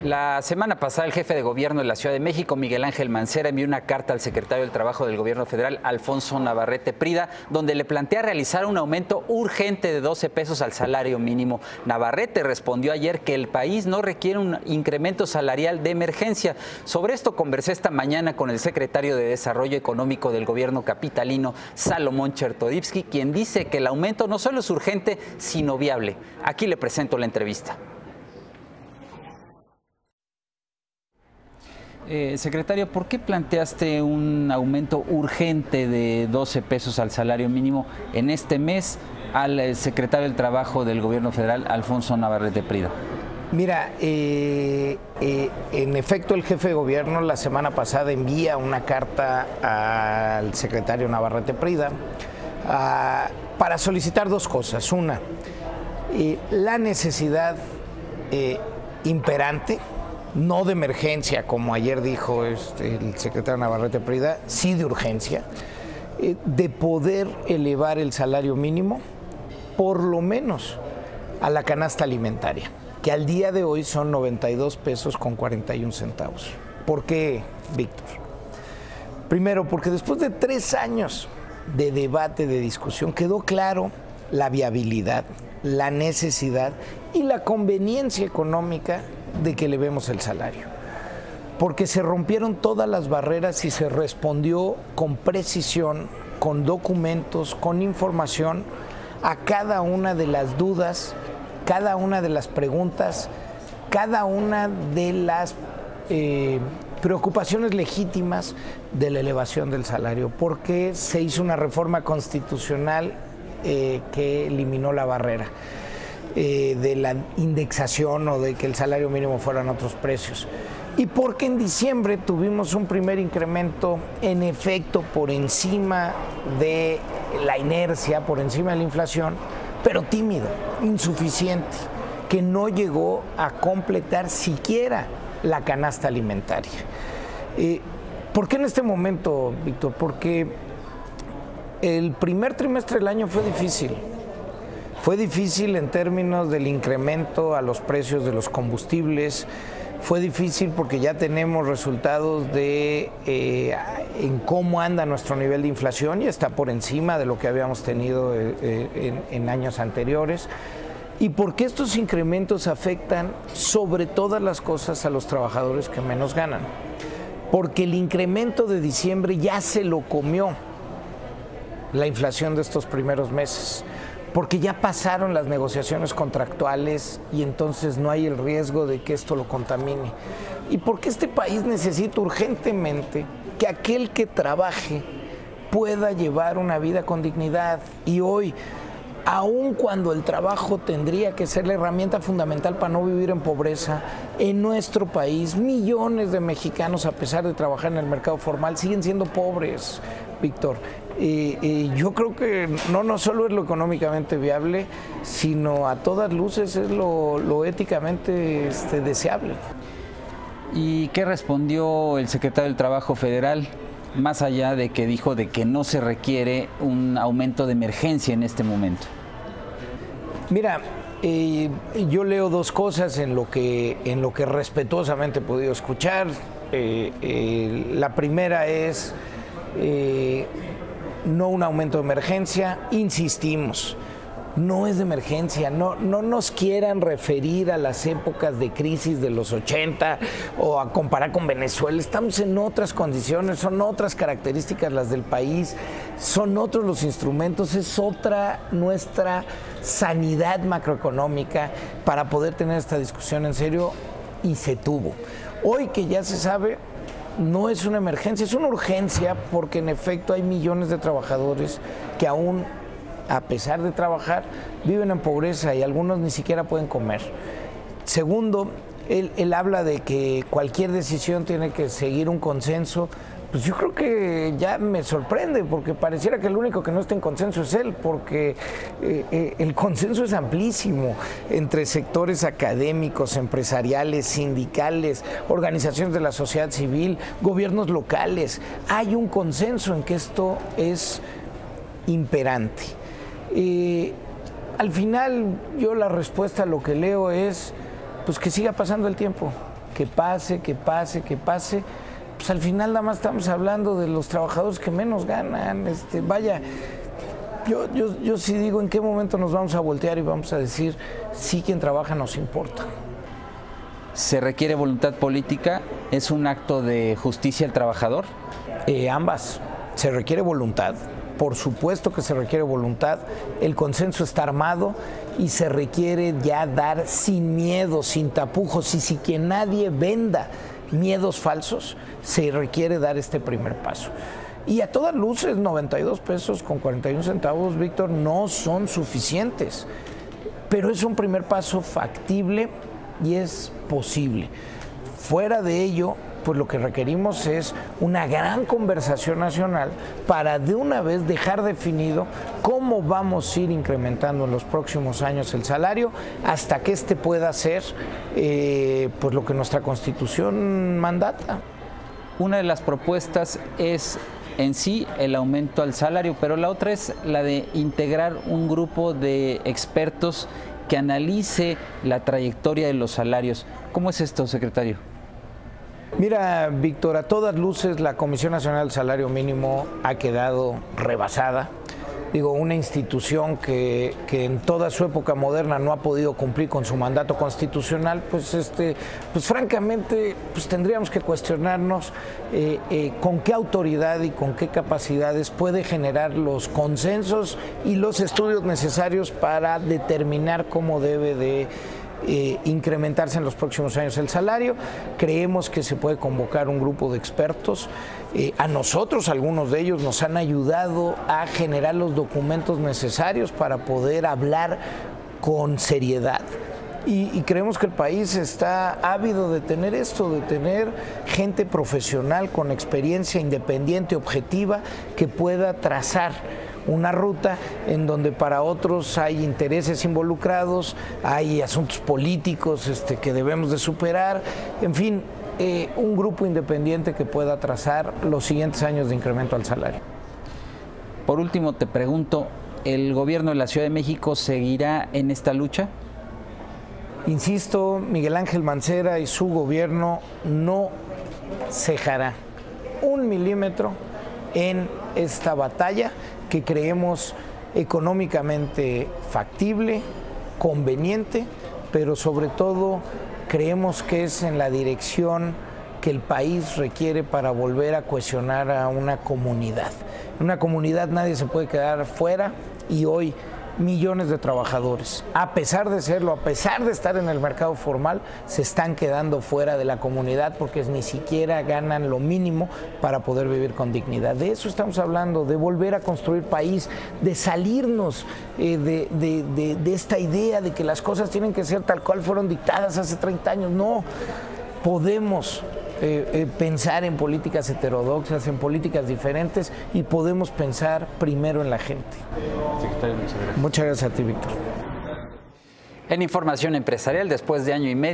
La semana pasada el jefe de gobierno de la Ciudad de México, Miguel Ángel Mancera, envió una carta al secretario del Trabajo del Gobierno Federal, Alfonso Navarrete Prida, donde le plantea realizar un aumento urgente de 12 pesos al salario mínimo. Navarrete respondió ayer que el país no requiere un incremento salarial de emergencia. Sobre esto conversé esta mañana con el secretario de Desarrollo Económico del Gobierno capitalino, Salomón Chertorivsky, quien dice que el aumento no solo es urgente, sino viable. Aquí le presento la entrevista. Secretario, ¿por qué planteaste un aumento urgente de 12 pesos al salario mínimo en este mes al secretario del Trabajo del Gobierno Federal, Alfonso Navarrete Prida? Mira, en efecto el jefe de gobierno la semana pasada envía una carta al secretario Navarrete Prida para solicitar dos cosas. Una, la necesidad imperante, no de emergencia, como ayer dijo el secretario Navarrete Prida, sí de urgencia, de poder elevar el salario mínimo, por lo menos a la canasta alimentaria, que al día de hoy son 92 pesos con 41 centavos. ¿Por qué, Víctor? Primero, porque después de 3 años de debate, de discusión, quedó claro la viabilidad, la necesidad y la conveniencia económica de que elevemos el salario, porque se rompieron todas las barreras y se respondió con precisión, con documentos, con información a cada una de las dudas, cada una de las preguntas, cada una de las preocupaciones legítimas de la elevación del salario, porque se hizo una reforma constitucional que eliminó la barrera de la indexación o de que el salario mínimo fueran otros precios. Y porque en diciembre tuvimos un primer incremento, en efecto, por encima de la inercia, por encima de la inflación, pero tímido, insuficiente, que no llegó a completar siquiera la canasta alimentaria. ¿Por qué en este momento, Víctor? Porque el primer trimestre del año fue difícil. Fue difícil en términos del incremento a los precios de los combustibles, fue difícil porque ya tenemos resultados de en cómo anda nuestro nivel de inflación, y está por encima de lo que habíamos tenido en años anteriores, y porque estos incrementos afectan sobre todas las cosas a los trabajadores que menos ganan, porque el incremento de diciembre ya se lo comió la inflación de estos primeros meses, porque ya pasaron las negociaciones contractuales y entonces no hay el riesgo de que esto lo contamine. Y porque este país necesita urgentemente que aquel que trabaje pueda llevar una vida con dignidad. Y hoy, aun cuando el trabajo tendría que ser la herramienta fundamental para no vivir en pobreza, en nuestro país millones de mexicanos, a pesar de trabajar en el mercado formal, siguen siendo pobres, Víctor. Yo creo que no solo es lo económicamente viable, sino a todas luces es lo éticamente deseable. ¿Y qué respondió el secretario del Trabajo Federal, más allá de que dijo de que no se requiere un aumento de emergencia en este momento? Mira, yo leo dos cosas en lo que respetuosamente he podido escuchar. La primera es no un aumento de emergencia, insistimos, no es de emergencia, no nos quieran referir a las épocas de crisis de los 80 o a comparar con Venezuela. Estamos en otras condiciones, son otras características las del país, son otros los instrumentos, es otra nuestra sanidad macroeconómica para poder tener esta discusión en serio, y se tuvo. Hoy que ya se sabe, no es una emergencia, es una urgencia, porque en efecto hay millones de trabajadores que aún, a pesar de trabajar, viven en pobreza y algunos ni siquiera pueden comer. Segundo, él habla de que cualquier decisión tiene que seguir un consenso. Pues yo creo que ya me sorprende, porque pareciera que el único que no está en consenso es él, porque el consenso es amplísimo entre sectores académicos, empresariales, sindicales, organizaciones de la sociedad civil, gobiernos locales. Hay un consenso en que esto es imperante. Al final, yo la respuesta a lo que leo es pues que siga pasando el tiempo, que pase, pues al final nada más estamos hablando de los trabajadores que menos ganan. Vaya, yo sí digo en qué momento nos vamos a voltear y vamos a decir, sí, quien trabaja nos importa. ¿Se requiere voluntad política? ¿Es un acto de justicia al trabajador? Ambas. Se requiere voluntad. Por supuesto que se requiere voluntad. El consenso está armado y se requiere ya dar sin miedo, sin tapujos y sin que nadie venda miedos falsos. Se requiere dar este primer paso. Y a todas luces, 92 pesos con 41 centavos, Víctor, no son suficientes. Pero es un primer paso factible y es posible. Fuera de ello, pues lo que requerimos es una gran conversación nacional para de una vez dejar definido cómo vamos a ir incrementando en los próximos años el salario hasta que este pueda ser pues lo que nuestra Constitución mandata. Una de las propuestas es en sí el aumento al salario, pero la otra es la de integrar un grupo de expertos que analice la trayectoria de los salarios. ¿Cómo es esto, secretario? Mira, Víctor, a todas luces la Comisión Nacional del Salario Mínimo ha quedado rebasada. Digo, una institución que en toda su época moderna no ha podido cumplir con su mandato constitucional, pues francamente pues tendríamos que cuestionarnos con qué autoridad y con qué capacidades puede generar los consensos y los estudios necesarios para determinar cómo debe de incrementarse en los próximos años el salario. Creemos que se puede convocar un grupo de expertos. A nosotros, algunos de ellos, nos han ayudado a generar los documentos necesarios para poder hablar con seriedad. Y creemos que el país está ávido de tener esto, de tener gente profesional con experiencia independiente, objetiva, que pueda trazar una ruta en donde para otros hay intereses involucrados, hay asuntos políticos que debemos de superar, en fin, un grupo independiente que pueda trazar los siguientes años de incremento al salario. Por último, te pregunto, ¿el gobierno de la Ciudad de México seguirá en esta lucha? Insisto, Miguel Ángel Mancera y su gobierno no cejará un milímetro en esta batalla que creemos económicamente factible, conveniente, pero sobre todo creemos que es en la dirección que el país requiere para volver a cohesionar a una comunidad. En una comunidad nadie se puede quedar fuera y hoy millones de trabajadores, a pesar de serlo, a pesar de estar en el mercado formal, se están quedando fuera de la comunidad porque ni siquiera ganan lo mínimo para poder vivir con dignidad. De eso estamos hablando, de volver a construir país, de salirnos de esta idea de que las cosas tienen que ser tal cual fueron dictadas hace 30 años. No, podemos pensar en políticas heterodoxas, en políticas diferentes y podemos pensar primero en la gente. Secretario, muchas gracias. Muchas gracias a ti, Víctor. En Información Empresarial, después de año y medio